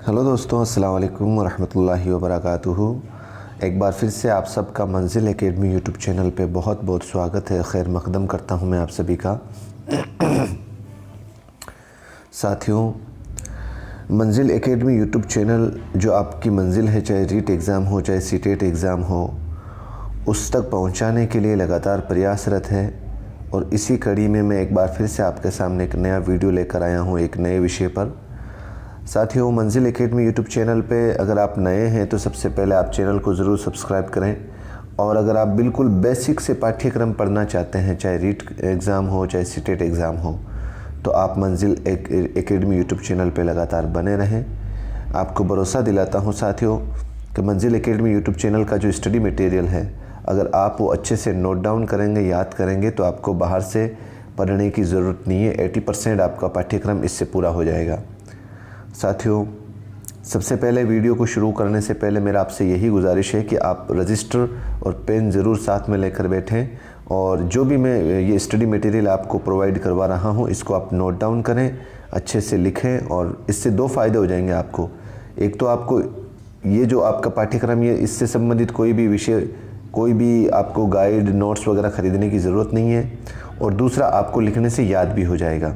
Hello दोस्तों, अस्सलाम वालेकुम वरहमतुल्लाहि वबरकातुहू। एक बार फिर से आप सबका मंजिल एकेडमी यूट्यूब चैनल पे बहुत बहुत स्वागत है। खैर मकदम करता हूँ मैं आप सभी का। साथियों, मंजिल एकेडमी यूट्यूब चैनल जो आपकी मंजिल है, चाहे रीट एग्ज़ाम हो चाहे सीटेट एग्ज़ाम हो, उस तक पहुँचाने के लिए लगातार प्रयासरत है। और इसी कड़ी में मैं एक बार फिर से आपके सामने एक नया वीडियो लेकर आया हूँ एक नए विषय पर। साथियों, मंजिल एकेडमी यूट्यूब चैनल पे अगर आप नए हैं तो सबसे पहले आप चैनल को ज़रूर सब्सक्राइब करें। और अगर आप बिल्कुल बेसिक से पाठ्यक्रम पढ़ना चाहते हैं, चाहे रीट एग्ज़ाम हो चाहे सीटेट एग्ज़ाम हो, तो आप मंजिल एकेडमी यूट्यूब चैनल पे लगातार बने रहें। आपको भरोसा दिलाता हूँ साथियों कि मंजिल एकेडमी यूट्यूब चैनल का जो स्टडी मटेरियल है, अगर आप वो अच्छे से नोट डाउन करेंगे, याद करेंगे, तो आपको बाहर से पढ़ने की ज़रूरत नहीं है। 80% आपका पाठ्यक्रम इससे पूरा हो जाएगा। साथियों, सबसे पहले वीडियो को शुरू करने से पहले मेरा आपसे यही गुजारिश है कि आप रजिस्टर और पेन ज़रूर साथ में लेकर बैठें और जो भी मैं ये स्टडी मटेरियल आपको प्रोवाइड करवा रहा हूँ, इसको आप नोट डाउन करें, अच्छे से लिखें। और इससे दो फ़ायदे हो जाएंगे आपको। एक तो आपको ये जो आपका पाठ्यक्रम, ये इससे संबंधित कोई भी विषय, कोई भी आपको गाइड नोट्स वगैरह ख़रीदने की ज़रूरत नहीं है। और दूसरा, आपको लिखने से याद भी हो जाएगा।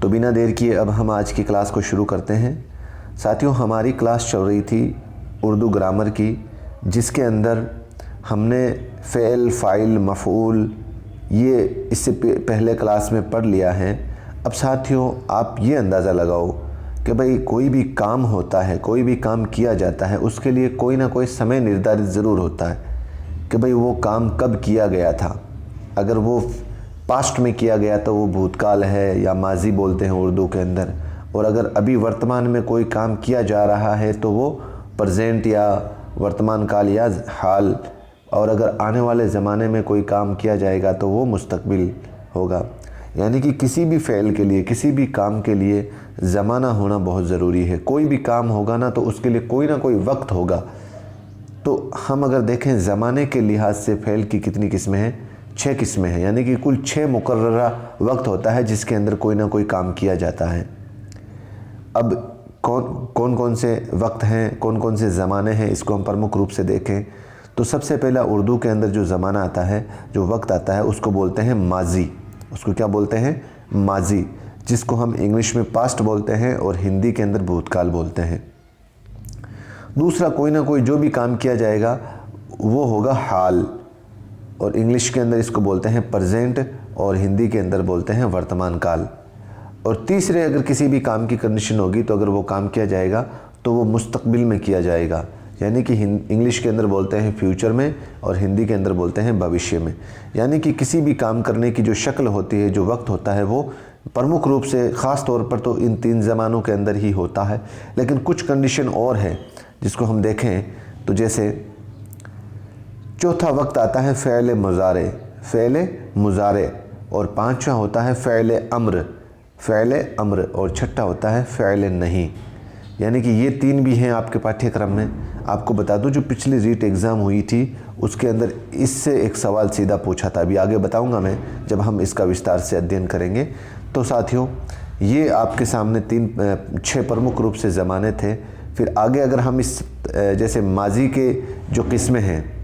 तो बिना देर किए अब हम आज की क्लास को शुरू करते हैं। साथियों, हमारी क्लास चल रही थी उर्दू ग्रामर की, जिसके अंदर हमने फ़ेल, फ़ाइल, मफ़ऊल ये इससे पहले क्लास में पढ़ लिया है। अब साथियों, आप ये अंदाज़ा लगाओ कि भाई कोई भी काम होता है, कोई भी काम किया जाता है, उसके लिए कोई ना कोई समय निर्धारित ज़रूर होता है कि भाई वो काम कब किया गया था। अगर वो पास्ट में किया गया तो वो भूतकाल है या माजी बोलते हैं उर्दू के अंदर। और अगर अभी वर्तमान में कोई काम किया जा रहा है तो वो प्रेजेंट या वर्तमान काल या हाल। और अगर आने वाले ज़माने में कोई काम किया जाएगा तो वो मुस्तकबिल होगा। यानी कि किसी भी फ़ेल के लिए, किसी भी काम के लिए ज़माना होना बहुत ज़रूरी है। कोई भी काम होगा ना तो उसके लिए कोई ना कोई वक्त होगा। तो हम अगर देखें ज़माने के लिहाज से फ़ेल की कितनी किस्में हैं? 6 किस्में हैं। यानी कि कुल 6 मुकर्ररा वक्त होता है जिसके अंदर कोई ना कोई काम किया जाता है। अब कौन कौन से वक्त हैं, कौन कौन से ज़माने हैं, इसको हम प्रमुख रूप से देखें तो सबसे पहला उर्दू के अंदर जो ज़माना आता है, जो वक्त आता है, उसको बोलते हैं माजी। उसको क्या बोलते हैं? माजी, जिसको हम इंग्लिश में पास्ट बोलते हैं और हिंदी के अंदर भूतकाल बोलते हैं। दूसरा, कोई ना कोई जो भी काम किया जाएगा वो होगा हाल, और इंग्लिश के अंदर इसको बोलते हैं प्रेजेंट और हिंदी के अंदर बोलते हैं वर्तमान काल। और तीसरे, अगर किसी भी काम की कंडीशन होगी तो अगर वो काम किया जाएगा तो वो मुस्तकबिल में किया जाएगा। यानी कि इंग्लिश के अंदर बोलते हैं फ्यूचर में और हिंदी के अंदर बोलते हैं भविष्य में। यानी कि किसी भी काम करने की जो शक्ल होती है, जो वक्त होता है, वो प्रमुख रूप से ख़ास तौर पर तो इन 3 ज़मानों के अंदर ही होता है। लेकिन कुछ कंडीशन और है जिसको हम देखें तो जैसे चौथा वक्त आता है फ़ेल मुज़ारे, फ़ेल मुज़ारे। और पांचवा होता है फ़ेल अम्र, फ़ेल अम्र। और छठा होता है फ़ेल नहीं। यानी कि ये 3 भी हैं आपके पाठ्यक्रम में। आपको बता दूं, जो पिछली रीट एग्ज़ाम हुई थी उसके अंदर इससे एक सवाल सीधा पूछा था। अभी आगे बताऊंगा मैं जब हम इसका विस्तार से अध्ययन करेंगे। तो साथियों, ये आपके सामने 6 प्रमुख रूप से ज़माने थे। फिर आगे अगर हम इस जैसे माजी के जो किस्में हैं,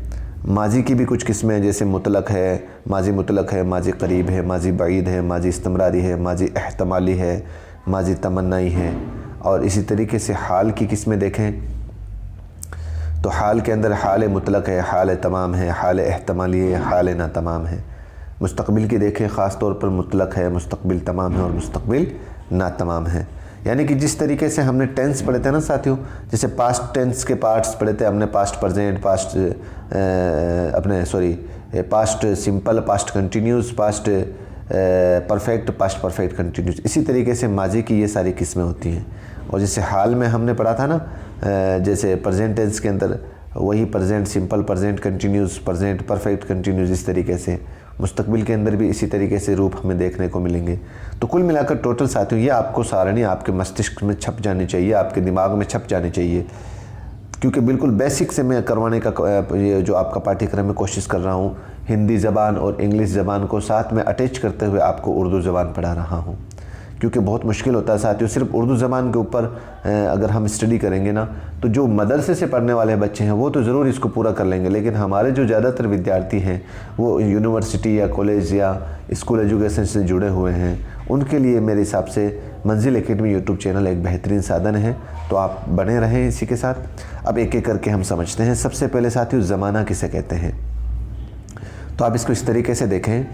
माजी की भी कुछ किस्में हैं, जैसे मुतलक है, माजी मुतलक है, माजी करीब है, माजी बाईद है, माजी इस्तमरारी है, माजी एहतमाली है, माजी तमन्नाई है। और इसी तरीके से हाल की किस्में देखें तो हाल के अंदर हाल मुतलक है, हाल तमाम है, हाल एहतमाली है, हाल ना तमाम है। मुस्तकबिल की देखें, ख़ास तौर पर मुतलक है, मुस्तकबिल तमाम है और मुस्तकबिल ना तमाम है। यानी कि जिस तरीके से हमने टेंस पढ़े थे ना साथियों, जैसे पास्ट टेंस के पार्ट्स पढ़े थे हमने, past present, past simple, past continuous, past perfect, past perfect continuous. इसी तरीके से माजी की ये सारी किस्में होती हैं। और जैसे हाल में हमने पढ़ा था ना, जैसे प्रेजेंट टेंस के अंदर वही present simple, present continuous, present perfect continuous, इस तरीके से मुस्तकबिल के अंदर भी इसी तरीके से रूप हमें देखने को मिलेंगे। तो कुल मिलाकर टोटल साथियों, ये आपको सारणी आपके मस्तिष्क में छप जानी चाहिए, आपके दिमाग में छप जानी चाहिए। क्योंकि बिल्कुल बेसिक से मैं करवाने का ये जो आपका पाठ्यक्रम में कोशिश कर रहा हूँ, हिंदी ज़बान और इंग्लिश ज़बान को साथ में अटैच करते हुए आपको उर्दू ज़बान पढ़ा रहा हूँ। क्योंकि बहुत मुश्किल होता है साथियों। सिर्फ उर्दू ज़बान के ऊपर अगर हम स्टडी करेंगे ना, तो जो मदरसे से पढ़ने वाले बच्चे हैं वो तो ज़रूर इसको पूरा कर लेंगे, लेकिन हमारे जो ज़्यादातर विद्यार्थी हैं वो यूनिवर्सिटी या कॉलेज या स्कूल एजुकेशन से जुड़े हुए हैं, उनके लिए मेरे हिसाब से मंजिल एकेडमी यूट्यूब चैनल एक बेहतरीन साधन है। तो आप बने रहें इसी के साथ। अब एक एक करके हम समझते हैं। सबसे पहले साथियों, ज़माना किसे कहते हैं? तो आप इसको इस तरीके से देखें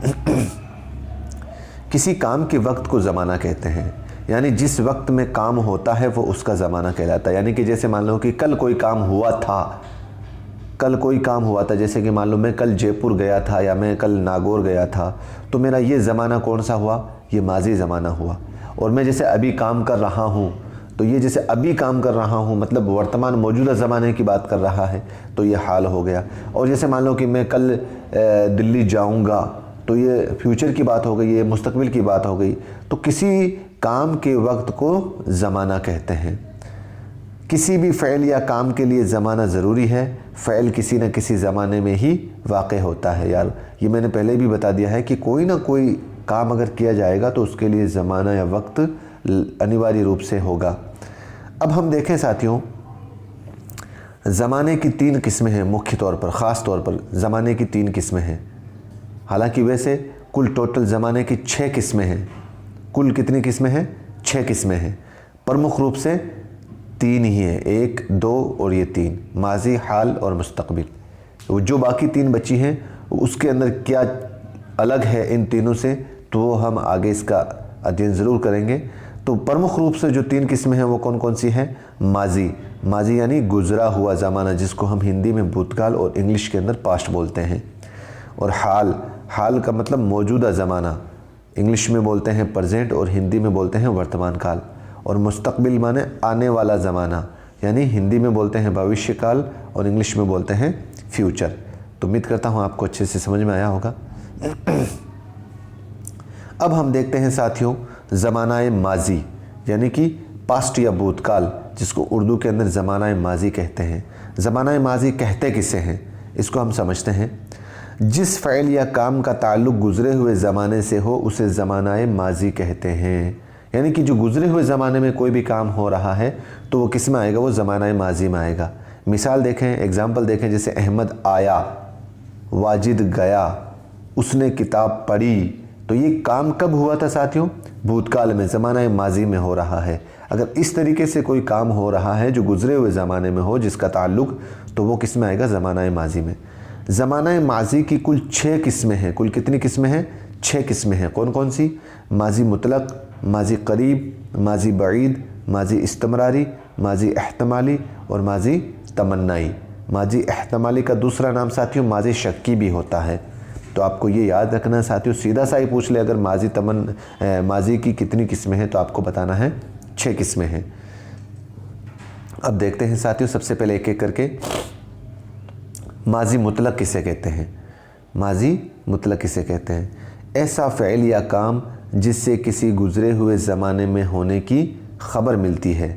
किसी काम के वक्त को ज़माना कहते हैं, यानी जिस वक्त में काम होता है वो उसका ज़माना कहलाता है। यानी कि जैसे मान लो कि कल कोई काम हुआ था, कल कोई काम हुआ था, जैसे कि मान लो मैं कल जयपुर गया था या मैं कल नागौर गया था, तो मेरा ये ज़माना कौन सा हुआ? ये माजी ज़माना हुआ। और मैं जैसे अभी काम कर रहा हूँ, तो ये जैसे अभी काम कर रहा हूँ मतलब वर्तमान मौजूदा ज़माने की बात कर रहा है, तो ये हाल हो गया। और जैसे मान लो कि मैं कल दिल्ली जाऊँगा, तो ये फ्यूचर की बात हो गई, ये मुस्तकबिल की बात हो गई। तो किसी काम के वक्त को ज़माना कहते हैं। किसी भी फ़ैल या काम के लिए ज़माना ज़रूरी है। फ़ैल किसी न किसी ज़माने में ही वाक़ होता है। यार ये मैंने पहले भी बता दिया है कि कोई ना कोई काम अगर किया जाएगा तो उसके लिए ज़माना या वक्त अनिवार्य रूप से होगा। अब हम देखें साथियों, ज़माने की 3 किस्में हैं मुख्य तौर पर, ख़ास तौर पर ज़माने की 3 किस्में हैं। हालांकि वैसे कुल टोटल ज़माने की 6 किस्में हैं। कुल कितनी किस्में हैं? 6 किस्में हैं। प्रमुख रूप से 3 ही हैं, 1, 2 और ये 3, माजी, हाल और मुस्तकबिल। जो बाकी 3 बची हैं उसके अंदर क्या अलग है इन तीनों से, तो वो हम आगे इसका अध्ययन ज़रूर करेंगे। तो प्रमुख रूप से जो 3 किस्में हैं वो कौन कौन सी हैं? माजी, माजी यानी गुज़रा हुआ ज़माना, जिसको हम हिंदी में भूतकाल और इंग्लिश के अंदर पास्ट बोलते हैं। और हाल, हाल का मतलब मौजूदा ज़माना, इंग्लिश में बोलते हैं प्रेजेंट और हिंदी में बोलते हैं वर्तमान काल। और मुस्तकबिल माने आने वाला ज़माना, यानी हिंदी में बोलते हैं भविष्य काल और इंग्लिश में बोलते हैं फ्यूचर। तो उम्मीद करता हूँ आपको अच्छे से समझ में आया होगा। अब हम देखते हैं साथियों ज़माना माजी, यानी कि पास्ट या भूतकाल, जिसको उर्दू के अंदर ज़माना माजी कहते हैं। ज़माना माजी कहते किसे हैं, इसको हम समझते हैं। जिस फ़ैल या काम का ताल्लुक़ गुज़रे हुए ज़माने से हो उसे ज़माना माजी कहते हैं। यानी कि जो गुज़रे हुए ज़माने में कोई भी काम हो रहा है तो वो किस में आएगा? वो ज़माना माजी में आएगा। मिसाल देखें, एग्ज़ाम्पल देखें, जैसे अहमद आया, वाजिद गया, उसने किताब पढ़ी। तो ये काम कब हुआ था साथियों? भूतकाल में, ज़माना माजी में हो रहा है। अगर इस तरीके से कोई काम हो रहा है जो गुज़रे हुए ज़माने में हो जिसका ताल्लुक़, तो वो किस में आएगा? ज़माना माजी में। ज़माना माजी की कुल 6 किस्में हैं। कुल कितनी किस्में हैं? 6 किस्में हैं। कौन कौन सी? माजी मुतलक, माजी करीब, माजी बईद, माजी इस्तमरारी, माजी एहतमाली और माजी तमन्नाई। माजी एहतमाली का दूसरा नाम साथियों माजी शक्की भी होता है। तो आपको ये याद रखना साथियों, सीधा सा ही पूछ ले अगर माजी की कितनी किस्में हैं तो आपको बताना है 6 किस्में हैं। अब देखते हैं साथियों, सबसे पहले एक एक करके। माजी मुतलक किसे कहते हैं? माजी मुतलक किसे कहते हैं? ऐसा फ़ैल या काम जिससे किसी गुज़रे हुए ज़माने में होने की ख़बर मिलती है।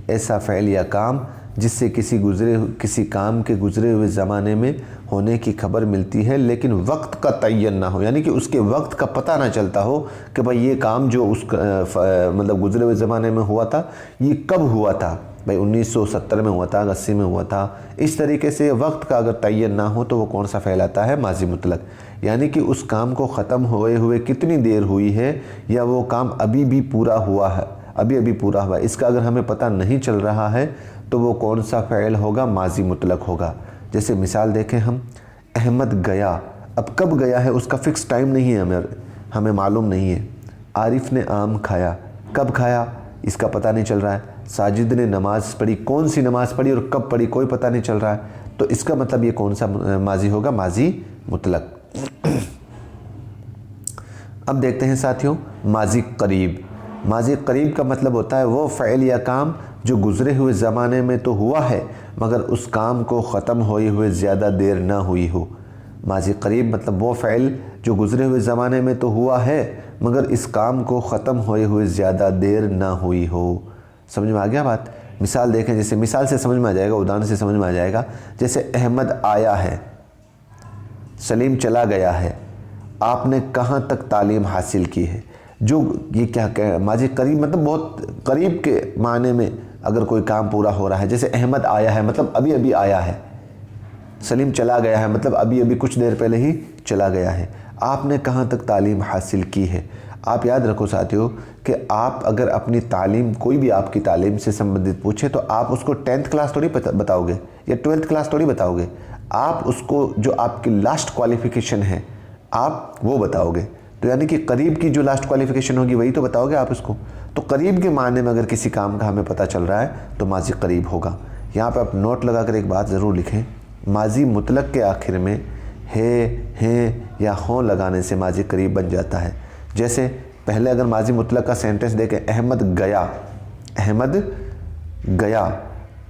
ऐसा फ़ैल या काम जिससे किसी काम के गुज़रे हुए ज़माने में होने की खबर मिलती है, लेकिन वक्त का तयन ना हो, यानी कि उसके वक्त का पता ना चलता हो कि भाई ये काम जो मतलब गुज़रे हुए ज़माने में हुआ था ये कब हुआ था, भाई 1970 में हुआ था, 80 में हुआ था। इस तरीके से वक्त का अगर तयन ना हो तो वो कौन सा फ़ैल आता है? माजी मुतलक। यानी कि उस काम को ख़त्म हुए कितनी देर हुई है या वो काम अभी भी पूरा हुआ है, अभी अभी पूरा हुआ है, इसका अगर हमें पता नहीं चल रहा है तो वो कौन सा फ़ैल होगा? माजी मुतलक होगा। जैसे मिसाल देखें हम, अहमद गया, अब कब गया है उसका फ़िक्स टाइम नहीं है, हमें मालूम नहीं है। आरिफ ने आम खाया, कब खाया इसका पता नहीं चल रहा है। साजिद ने नमाज़ पढ़ी, कौन सी नमाज़ पढ़ी और कब पढ़ी कोई पता नहीं चल रहा है। तो इसका मतलब ये कौन सा माजी होगा? माजी मुतलक। अब देखते हैं साथियों माजी करीब। माजी करीब का मतलब होता है वो फ़ैल या काम जो गुज़रे हुए ज़माने में तो हुआ है मगर उस काम को ख़त्म होए हुए ज़्यादा देर ना हुई हो। माजी करीब मतलब वो फ़ैल जो गुज़रे हुए ज़माने में तो हुआ है मगर इस काम को ख़त्म होए हुए ज़्यादा देर ना हुई हो। समझ में आ गया बात? मिसाल देखें, जैसे मिसाल से समझ में आ जाएगा, उदाहरण से समझ में आ जाएगा। जैसे अहमद आया है, सलीम चला गया है, आपने कहाँ तक तालीम हासिल की है। जो ये क्या कह माजी करीब मतलब बहुत करीब के मायने में अगर कोई काम पूरा हो रहा है, जैसे अहमद आया है मतलब अभी अभी आया है, सलीम चला गया है मतलब अभी अभी कुछ देर पहले ही चला गया है। आपने कहाँ तक तालीम हासिल की है। आप याद रखो साथियों कि आप अगर अपनी तालीम, कोई भी आपकी तालीम से संबंधित पूछे तो आप उसको 10th क्लास थोड़ी बताओगे या 12th क्लास थोड़ी बताओगे। आप उसको जो आपकी लास्ट क्वालिफ़िकेशन है आप वो बताओगे। तो यानी कि करीब की जो लास्ट क्वालिफ़िकेशन होगी वही तो बताओगे आप उसको। तो करीब के मायने में अगर किसी काम का हमें पता चल रहा है तो माजी करीब होगा। यहाँ पर आप नोट लगाकर एक बात ज़रूर लिखें, माजी मुतलक के आखिर में है या हों लगाने से माजी करीब बन जाता है। जैसे पहले अगर माजी मुतलक का सेंटेंस देखें, अहमद गया, अहमद गया।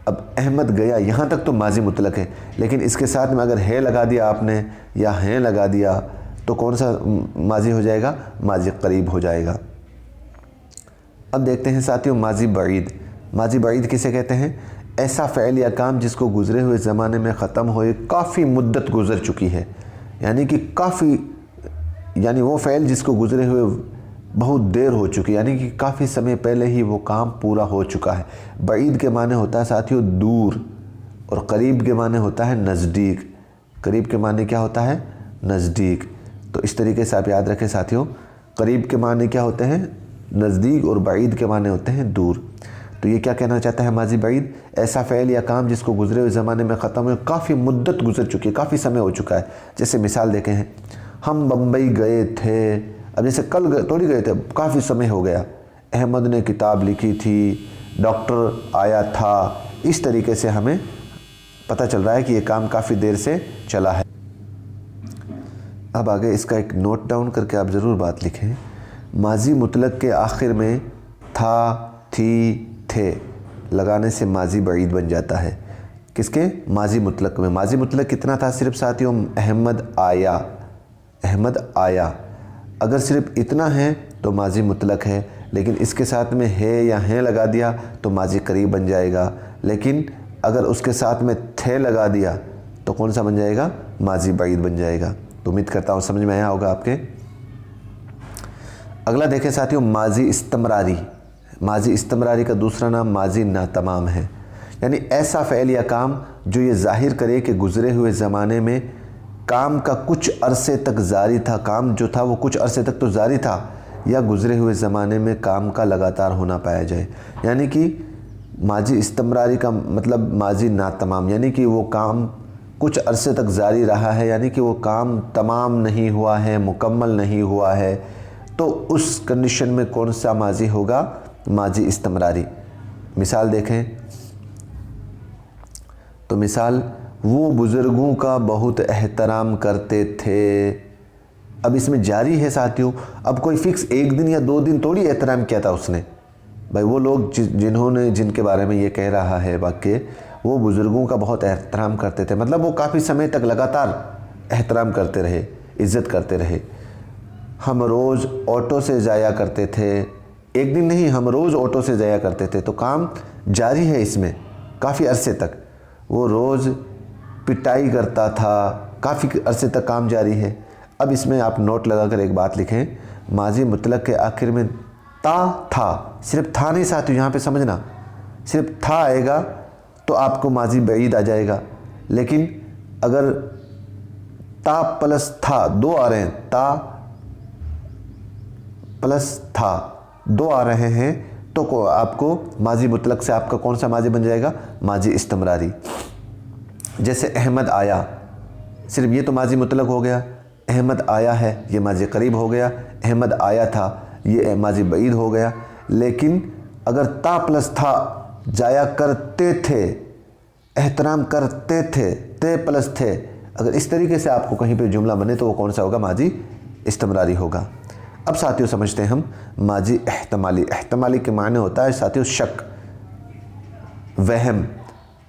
अब अहमद गया यहाँ तक तो माजी मुतलक है, लेकिन इसके साथ में अगर है लगा दिया आपने या हैं लगा दिया तो कौन सा माजी हो जाएगा, माजी करीब हो जाएगा। अब देखते हैं साथियों माजी बईद। माजी बईद किसे कहते हैं, ऐसा फ़ेल या काम जिसको गुज़रे हुए ज़माने में ख़त्म हुए काफ़ी मुद्दत गुज़र चुकी है। यानी कि यानी वो फ़ेल जिसको गुज़रे हुए बहुत देर हो चुकी, यानी कि काफ़ी समय पहले ही वो काम पूरा हो चुका है। बईद के माने होता है साथियों दूर, और करीब के माने होता है नज़दीक। करीब के माने क्या होता है, नज़दीक। तो इस तरीके से आप याद रखें साथियों, करीब के माने क्या होते हैं, नज़दीक, और बईद के माने होते हैं दूर। तो ये क्या कहना चाहता है माजी बईद, ऐसा फ़ेल या काम जिसको गुज़रे हुए ज़माने में ख़त्म हुए काफ़ी मुद्दत गुज़र चुकी है, काफ़ी समय हो चुका है। जैसे मिसाल देखें हैं, हम बम्बई गए थे, अब जैसे कल थोड़ी गए थे, काफ़ी समय हो गया। अहमद ने किताब लिखी थी, डॉक्टर आया था। इस तरीके से हमें पता चल रहा है कि ये काम काफ़ी देर से चला है। अब आगे इसका एक नोट डाउन करके आप ज़रूर बात लिखें, माजी मुतलक के आखिर में था, थी, थे लगाने से माजी बईद बन जाता है। किसके, माजी मुतलक में। माजी मुतलक कितना था सिर्फ साथियों, अहमद आया, अहमद आया। अगर सिर्फ इतना है तो माजी मुतलक है, लेकिन इसके साथ में है या हैं लगा दिया तो माजी करीब बन जाएगा। लेकिन अगर उसके साथ में थे लगा दिया तो कौन सा बन जाएगा, माजी बईद बन जाएगा। तो उम्मीद करता हूँ समझ में आया होगा आपके। अगला देखें साथियों, माजी इस्तमरारी। माजी इस्तमरारी का दूसरा नाम माजी नातमाम है। यानी ऐसा फ़ेल या काम जो ये ज़ाहिर करे कि गुज़रे हुए ज़माने में काम का कुछ अरसे तक जारी था, काम जो था वो कुछ अरसे तक तो जारी था, या गुज़रे हुए ज़माने में काम का लगातार होना पाया जाए। यानी कि माजी इस्तमरारी का मतलब माजी नातमाम, यानी कि वो काम कुछ अरसे तक जारी रहा है, यानी कि वो काम तमाम नहीं हुआ है, मुकम्मल नहीं हुआ है। तो उस कंडीशन में कौन सा माजी होगा, माजी इस्तमरारी। मिसाल देखें तो मिसाल, वो बुज़ुर्गों का बहुत एहतराम करते थे। अब इसमें जारी है साथियों, अब कोई फिक्स एक दिन या 2 दिन थोड़ी एहतराम किया था उसने। भाई वो लोग जिनके बारे में ये कह रहा है वाक्य, वो बुज़ुर्गों का बहुत एहतराम करते थे, मतलब वो काफ़ी समय तक लगातार एहतराम करते रहे, इज़्ज़त करते रहे। हम रोज़ ऑटो से जाया करते थे, एक दिन नहीं, हम रोज़ ऑटो से जाया करते थे। तो काम जारी है इसमें काफ़ी अरसे तक। वो रोज़ पिटाई करता था, काफ़ी अरसे तक काम जारी है। अब इसमें आप नोट लगाकर एक बात लिखें, माजी मुतलक के आखिर में था, सिर्फ था नहीं साथियों, यहाँ पे समझना, सिर्फ था आएगा तो आपको माजी बईद आ जाएगा। लेकिन अगर ता प्लस था, 2 आ रहे हैं, ता प्लस था 2 आ रहे हैं, तो आपको माजी मुतलक से आपका कौन सा माजी बन जाएगा, माजी इस्तमरारी। जैसे अहमद आया, सिर्फ ये तो माजी मुतलक हो गया, अहमद आया है ये माजी करीब हो गया, अहमद आया था ये माजी बईद हो गया। लेकिन अगर ता प्लस था, जाया करते थे, एहतराम करते थे, ते प्लस थे, अगर इस तरीके से आपको कहीं पे जुमला बने तो वो कौन सा होगा, माजी इस्तमरारी होगा। अब साथियों समझते हैं हम माजी एहतमाली। एहतमाली के माने होता है साथियों शक, वहम।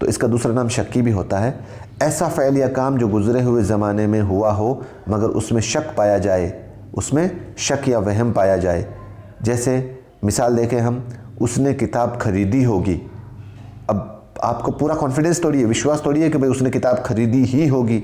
तो इसका दूसरा नाम शक्की भी होता है। ऐसा फ़ेल या काम जो गुज़रे हुए ज़माने में हुआ हो मगर उसमें शक पाया जाए, उसमें शक या वहम पाया जाए। जैसे मिसाल देखें हम, उसने किताब खरीदी होगी। अब आपको पूरा कॉन्फिडेंस थोड़ी है, विश्वास थोड़ी है कि भाई उसने किताब खरीदी ही होगी।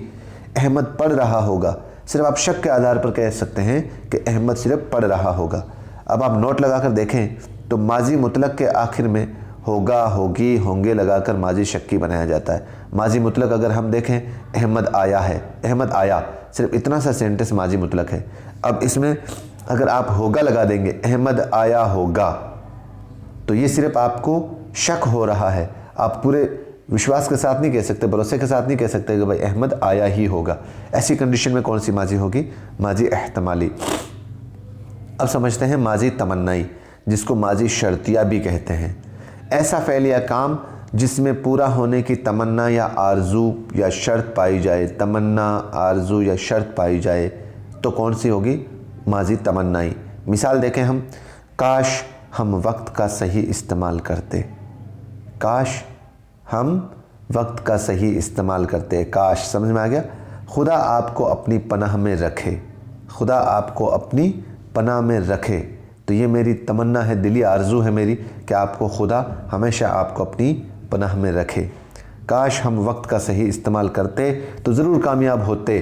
अहमद पढ़ रहा होगा, सिर्फ आप शक के आधार पर कह सकते हैं कि अहमद सिर्फ पढ़ रहा होगा। अब आप नोट लगाकर देखें तो माजी मुतलक के आखिर में होगा, होगी, होंगे लगाकर माजी शक्की बनाया जाता है। माजी मुतलक अगर हम देखें, अहमद आया है, अहमद आया, सिर्फ इतना सा सेंटेंस माजी मुतलक है। अब इसमें अगर आप होगा लगा देंगे, अहमद आया होगा, तो ये सिर्फ आपको शक हो रहा है। आप पूरे विश्वास के साथ नहीं कह सकते, भरोसे के साथ नहीं कह सकते कि भाई अहमद आया ही होगा। ऐसी कंडीशन में कौन सी माजी होगी? माजी एहतमाली। अब समझते हैं माजी तमन्नाई, जिसको माजी शर्तिया भी कहते हैं। ऐसा फ़ेल या काम जिसमें पूरा होने की तमन्ना या आरजू या शर्त पाई जाए, तमन्ना, आरजू या शर्त पाई जाए, तो कौन सी होगी? माजी तमन्नाई। मिसाल देखें हम, काश हम वक्त का सही इस्तेमाल करते, काश हम वक्त का सही इस्तेमाल करते। काश समझ में आ गया? खुदा आपको अपनी पनाह में रखे, खुदा आपको अपनी पनाह में रखे। तो ये मेरी तमन्ना है, दिली आरजू है मेरी कि आपको खुदा हमेशा आपको अपनी पनाह में रखे। काश हम वक्त का सही इस्तेमाल करते तो ज़रूर कामयाब होते।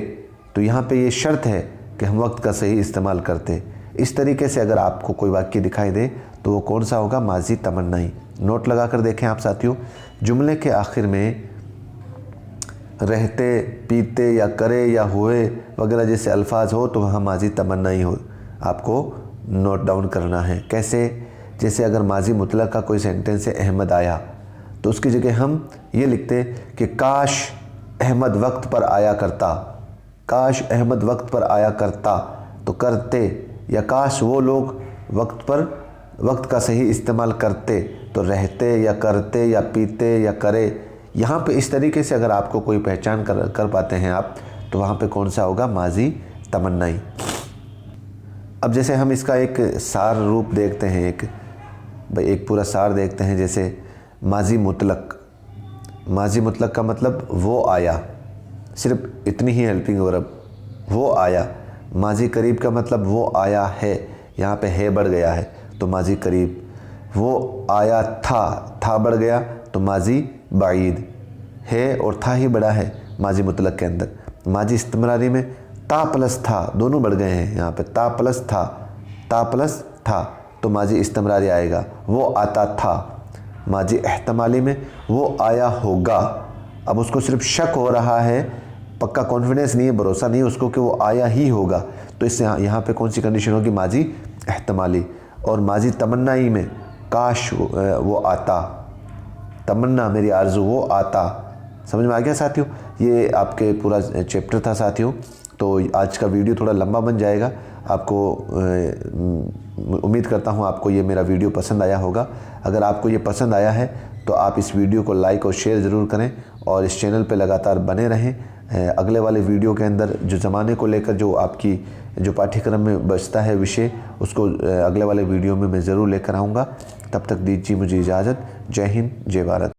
तो यहाँ पे ये शर्त है कि हम वक्त का सही इस्तेमाल करते। इस तरीके से अगर आपको कोई वाक्य दिखाई दे तो वो कौन सा होगा? माजी तमन्नाई। नोट लगा कर देखें आप साथियों, जुमले के आखिर में रहते, पीते या करे या हुए वगैरह जैसे अल्फाज हो तो वहाँ माजी तमन्नाई हो, आपको नोट डाउन करना है। कैसे? जैसे अगर माजी मुतलक का कोई सेंटेंस है, अहमद आया, तो उसकी जगह हम ये लिखते कि काश अहमद वक्त पर आया करता, काश अहमद वक्त पर आया करता, तो करते, या काश वो लोग वक्त पर वक्त का सही इस्तेमाल करते, तो रहते या करते या पीते या करे। यहाँ पे इस तरीके से अगर आपको कोई पहचान कर पाते हैं आप, तो वहाँ पे कौन सा होगा? माजी तमन्नाई। अब जैसे हम इसका एक सार रूप देखते हैं, एक पूरा सार देखते हैं। जैसे माजी मुतलक, माजी मुतलक का मतलब वो आया, सिर्फ इतनी ही हेल्पिंग वर्ब, वो आया। माजी करीब का मतलब वो आया है, यहाँ पे है बढ़ गया है तो माजी करीब। वो आया था बढ़ गया तो माजी बाईद, है और था ही बड़ा है माजी मुतलक के अंदर। माजी इस्तिमरारी में ता प्लस था दोनों बढ़ गए हैं, यहाँ पे ता प्लस था तो माजी इस्तिमरारी आएगा, वो आता था। माजी एहतमाली में वो आया होगा, अब उसको सिर्फ शक हो रहा है, पक्का कॉन्फिडेंस नहीं है, भरोसा नहीं है उसको कि वो आया ही होगा, तो इससे यहाँ पे कौन सी कंडीशन होगी? माजी एहतमाली। और माजी तमन्नाई में काश वो आता, तमन्ना मेरी आरज़ू, वो आता। समझ में आ गया साथियों? ये आपके पूरा चैप्टर था साथियों। तो आज का वीडियो थोड़ा लंबा बन जाएगा, आपको उम्मीद करता हूँ आपको ये मेरा वीडियो पसंद आया होगा। अगर आपको ये पसंद आया है तो आप इस वीडियो को लाइक और शेयर ज़रूर करें और इस चैनल पे लगातार बने रहें। अगले वाले वीडियो के अंदर जो ज़माने को लेकर जो आपकी जो पाठ्यक्रम में बचता है विषय, उसको अगले वाले वीडियो में मैं ज़रूर लेकर आऊँगा। तब तक दीजिए मुझे इजाज़त। जय हिंद, जय भारत।